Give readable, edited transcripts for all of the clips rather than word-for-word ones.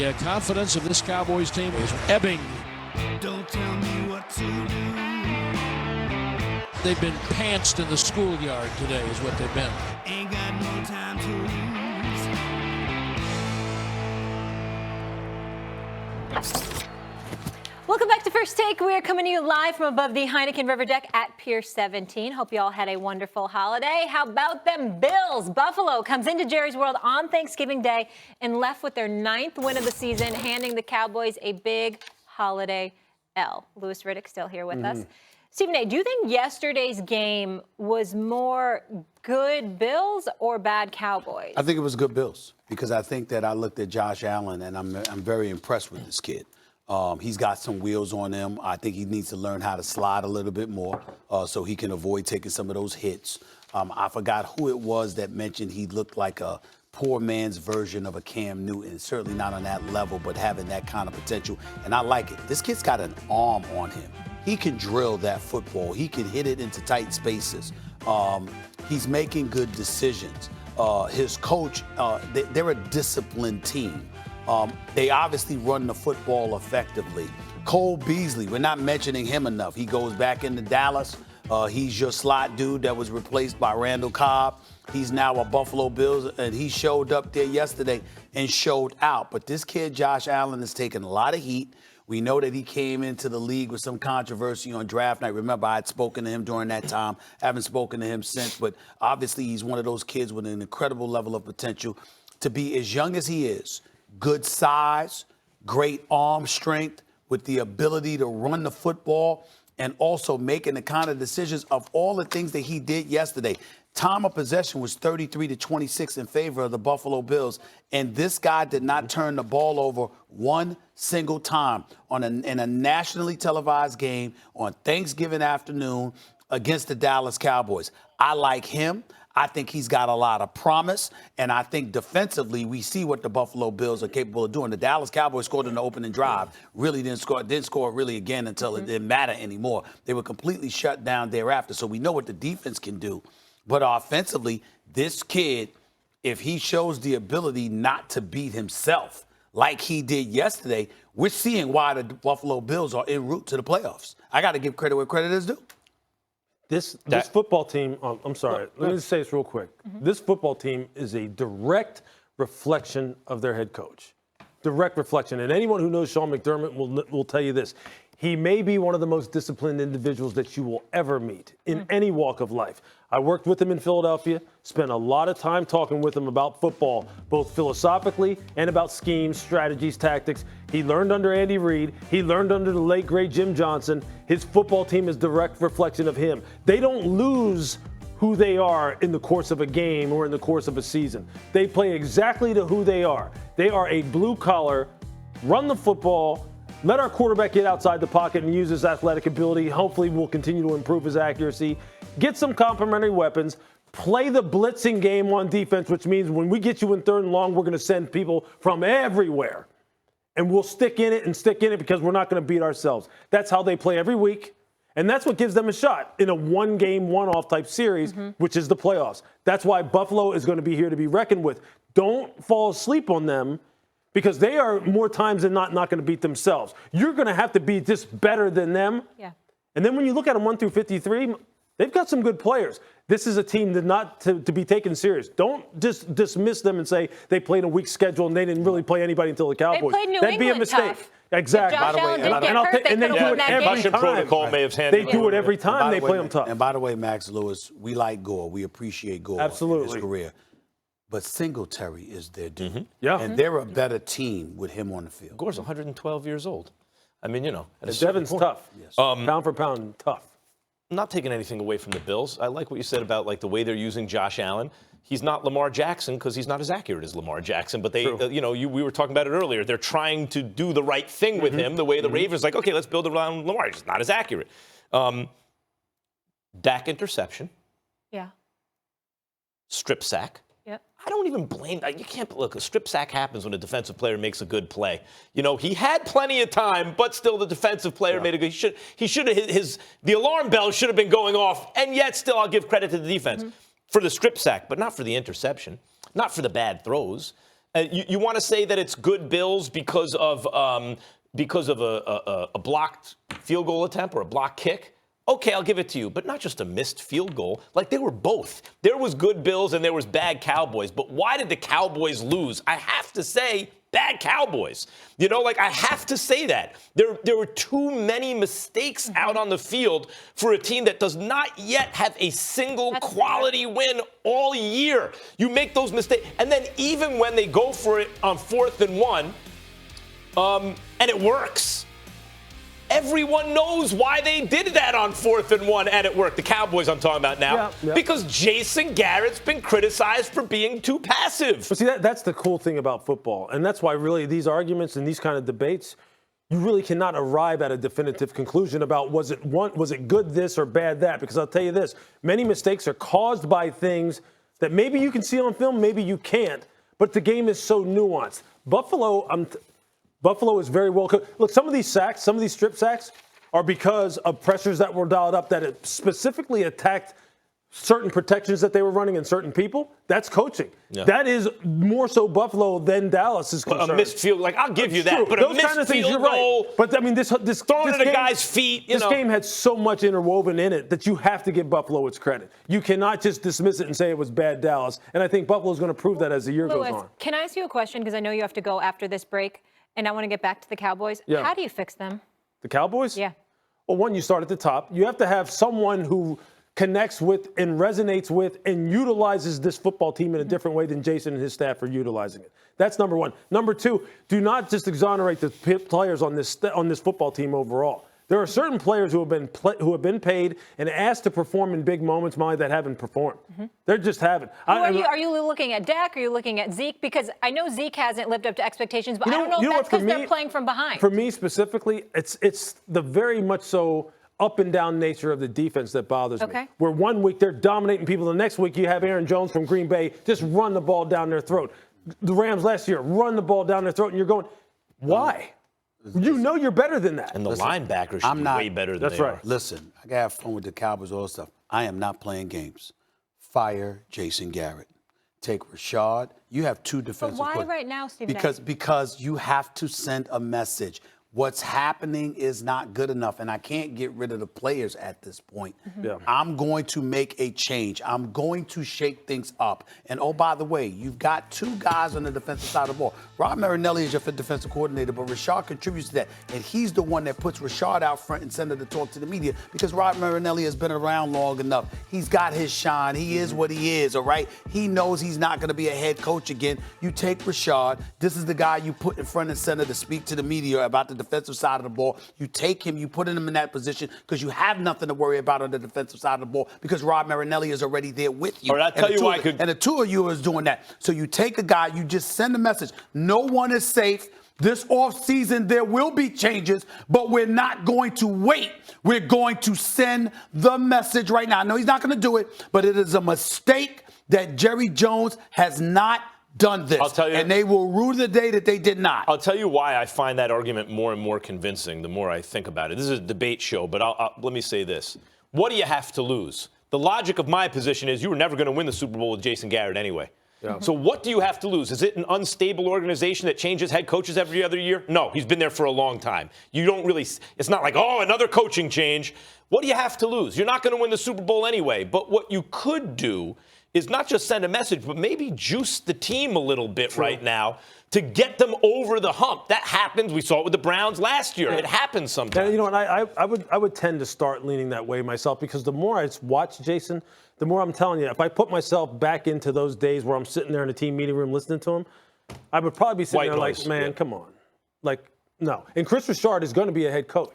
the confidence of this Cowboys team is ebbing. Don't tell me what to do. They've been pantsed in the schoolyard today is what they've been. Ain't got no time to lose. Welcome back to First Take. We are coming to you live from above the Heineken River Deck at Pier 17. Hope you all had a wonderful holiday. How about them Bills? Buffalo comes into Jerry's World on Thanksgiving Day and left with their 9th win of the season, handing the Cowboys a big holiday L. Louis Riddick still here with us. Stephen A., do you think yesterday's game was more good Bills or bad Cowboys? I think it was good Bills because I think that I looked at Josh Allen and I'm very impressed with this kid. He's got some wheels on him. I think he needs to learn how to slide a little bit more so he can avoid taking some of those hits. I forgot who it was that mentioned he looked like a poor man's version of a Cam Newton. Certainly not on that level, but having that kind of potential. And I like it. This kid's got an arm on him. He can drill that football. He can hit it into tight spaces. He's making good decisions. His coach, they're a disciplined team. They obviously run the football effectively. Cole Beasley, we're not mentioning him enough. He goes back into Dallas. He's your slot dude that was replaced by Randall Cobb. He's now a Buffalo Bills, and he showed up there yesterday and showed out. But this kid, Josh Allen, has taken a lot of heat. We know that he came into the league with some controversy on draft night. Remember, I had spoken to him during that time. Haven't spoken to him since. But obviously, he's one of those kids with an incredible level of potential to be as young as he is. Good size, great arm strength with the ability to run the football and also making the kind of decisions of all the things that he did yesterday. Time of possession was 33-26 in favor of the Buffalo Bills, and this guy did not turn the ball over one single time in a nationally televised game on Thanksgiving afternoon against the Dallas Cowboys. I like him. I think he's got a lot of promise, and I think defensively we see what the Buffalo Bills are capable of doing. The Dallas Cowboys scored in the opening drive, really didn't score really again until it didn't matter anymore. They were completely shut down thereafter, so we know what the defense can do. But offensively, this kid, if he shows the ability not to beat himself like he did yesterday, we're seeing why the Buffalo Bills are en route to the playoffs. I got to give credit where credit is due. This football team, I'm sorry, let me just say this real quick. This football team is a direct reflection of their head coach. Direct reflection. And anyone who knows Sean McDermott will tell you this. He may be one of the most disciplined individuals that you will ever meet in any walk of life. I worked with him in Philadelphia, spent a lot of time talking with him about football, both philosophically and about schemes, strategies, tactics. He learned under Andy Reid. He learned under the late, great Jim Johnson. His football team is a direct reflection of him. They don't lose who they are in the course of a game or in the course of a season. They play exactly to who they are. They are a blue-collar, run the football, let our quarterback get outside the pocket and use his athletic ability. Hopefully we'll continue to improve his accuracy. Get some complementary weapons. Play the blitzing game on defense, which means when we get you in third and long, we're going to send people from everywhere. And we'll stick in it because we're not going to beat ourselves. That's how they play every week. And that's what gives them a shot in a one-game, one-off type series, which is the playoffs. That's why Buffalo is going to be here to be reckoned with. Don't fall asleep on them, because they are more times than not going to beat themselves. You're going to have to be just better than them. Yeah. And then when you look at them 1 through 53, they've got some good players. This is a team that not to be taken serious. Don't just dismiss them and say they played a weak schedule and they didn't really play anybody until the Cowboys. They played New That'd England be a mistake. tough. Exactly. Josh Allen did get hurt, and they do it every time. Protocol may have handled They do it every time. They play them tough. And by the way, Max Lewis, we like Gore. We appreciate Gore in his career. But Singletary is their dude. Yeah. And they're a better team with him on the field. Gore's 112 years old. I mean, you know. Devin's tough. Yes. Pound for pound, tough. Not taking anything away from the Bills. I like what you said about like the way they're using Josh Allen. He's not Lamar Jackson because he's not as accurate as Lamar Jackson. But they, we were talking about it earlier. They're trying to do the right thing with him. The way the Ravens like, okay, let's build around Lamar. He's not as accurate. Dak interception. Yeah. Strip sack. I don't even blame. You can't look. A strip sack happens when a defensive player makes a good play. You know, he had plenty of time, but still the defensive player made a good. He should have the alarm bell should have been going off, and yet still I'll give credit to the defense for the strip sack, but not for the interception, not for the bad throws. You want to say that it's good Bills because of a blocked field goal attempt or a blocked kick? Okay, I'll give it to you, but not just a missed field goal. Like, they were both. There was good Bills and there was bad Cowboys. But why did the Cowboys lose? I have to say, bad Cowboys. You know, like, I have to say that. There were too many mistakes out on the field for a team that does not yet have a single quality win all year. You make those mistakes. And then even when they go for it on 4th and 1, and it works, everyone knows why they did that on 4th and 1, and it worked. The Cowboys I'm talking about now. Yeah. Because Jason Garrett's been criticized for being too passive. But see, that's the cool thing about football. And that's why really these arguments and these kind of debates, you really cannot arrive at a definitive conclusion about was it good this or bad that? Because I'll tell you this, many mistakes are caused by things that maybe you can see on film, maybe you can't, but the game is so nuanced. Buffalo is very well coached. Look, some of these sacks, some of these strip sacks are because of pressures that were dialed up that it specifically attacked certain protections that they were running and certain people. That's coaching. Yeah. That is more so Buffalo than Dallas is concerned. A missed field, like, I'll give you that. True. But those a missed kind of things, field you're right. goal, but I mean, this throwing at a guy's feet. This game had so much interwoven in it that you have to give Buffalo its credit. You cannot just dismiss it and say it was bad Dallas. And I think Buffalo's going to prove that as the year goes on. Can I ask you a question? Because I know you have to go after this break, and I want to get back to the Cowboys. Yeah. How do you fix them? The Cowboys? Yeah. Well, one, you start at the top. You have to have someone who connects with and resonates with and utilizes this football team in a different way than Jason and his staff are utilizing it. That's number one. Number two, do not just exonerate the players on this football team overall. There are certain players who have been paid and asked to perform in big moments, Molly, that haven't performed. They just haven't. Are you looking at Dak? Are you looking at Zeke? Because I know Zeke hasn't lived up to expectations, but I don't know if that's because they're playing from behind. For me specifically, it's the very much so up and down nature of the defense that bothers me. Where 1 week they're dominating people, the next week you have Aaron Jones from Green Bay just run the ball down their throat. The Rams last year run the ball down their throat, and you're going, why? You know you're better than that. And the linebackers should be way better than they are. Listen, I got fun with the Cowboys, all stuff. I am not playing games. Fire Jason Garrett. Take Rashad. You have two defensive But why right now, Stephen? Because you have to send a message. What's happening is not good enough, and I can't get rid of the players at this point. I'm going to make a change. I'm going to shake things up. And, oh, by the way, you've got two guys on the defensive side of the ball. Rob Marinelli is your defensive coordinator, but Rashad contributes to that. And he's the one that puts Rashad out front and center to talk to the media because Rob Marinelli has been around long enough. He's got his shine. He is what he is, all right? He knows he's not going to be a head coach again. You take Rashad. This is the guy you put in front and center to speak to the media about the defensive side of the ball. You take him, you put him in that position because you have nothing to worry about on the defensive side of the ball because Rob Marinelli is already there with you. All right, I'll tell you why. And the two of you is doing that. So you take a guy, you just send a message. No one is safe. This offseason, there will be changes, but we're not going to wait. We're going to send the message right now. I know he's not going to do it, but it is a mistake that Jerry Jones has not done this. I'll tell you, and they will rue the day that they did not. I'll tell you why I find that argument more and more convincing the more I think about it. This is a debate show, but let me say this. What do you have to lose? The logic of my position is you were never going to win the Super Bowl with Jason Garrett anyway. So what do you have to lose? Is it an unstable organization that changes head coaches every other year? No, he's been there for a long time. You don't really, it's not like, oh, another coaching change. What do you have to lose? You're not going to win the Super Bowl anyway. But what you could do is not just send a message, but maybe juice the team a little bit right now to get them over the hump. That happens. We saw it with the Browns last year. It happens sometimes. And you know, and I would tend to start leaning that way myself because the more I watch Jason, the more I'm telling you, if I put myself back into those days where I'm sitting there in a team meeting room listening to him, I would probably be sitting there like, man, come on. Like, no. And Chris Richard is going to be a head coach.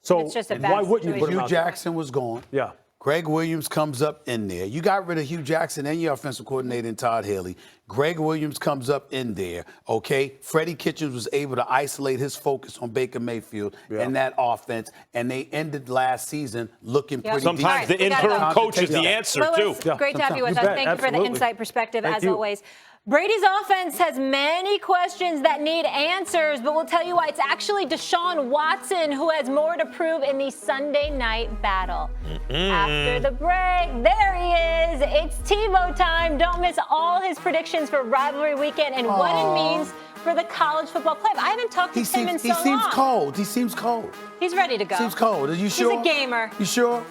So it's just a why wouldn't you put him Hugh out Jackson was gone. Yeah. Greg Williams comes up in there. You got rid of Hugh Jackson and your offensive coordinator in Todd Haley. Greg Williams comes up in there, okay? Freddie Kitchens was able to isolate his focus on Baker Mayfield and that offense, and they ended last season looking pretty Sometimes decent. the interim coach is the answer, Lewis, too. Great to have you with us. Thank you for the insight perspective, as always. Brady's offense has many questions that need answers, but we'll tell you why. It's actually Deshaun Watson who has more to prove in the Sunday night battle. After the break, there he is. It's TiVo time. Don't miss all his predictions for rivalry weekend and what it means for the college football playoff. I haven't talked to Tim in so long. He seems cold. He seems cold. He's ready to go. Seems cold. Are you sure? He's a gamer. You sure?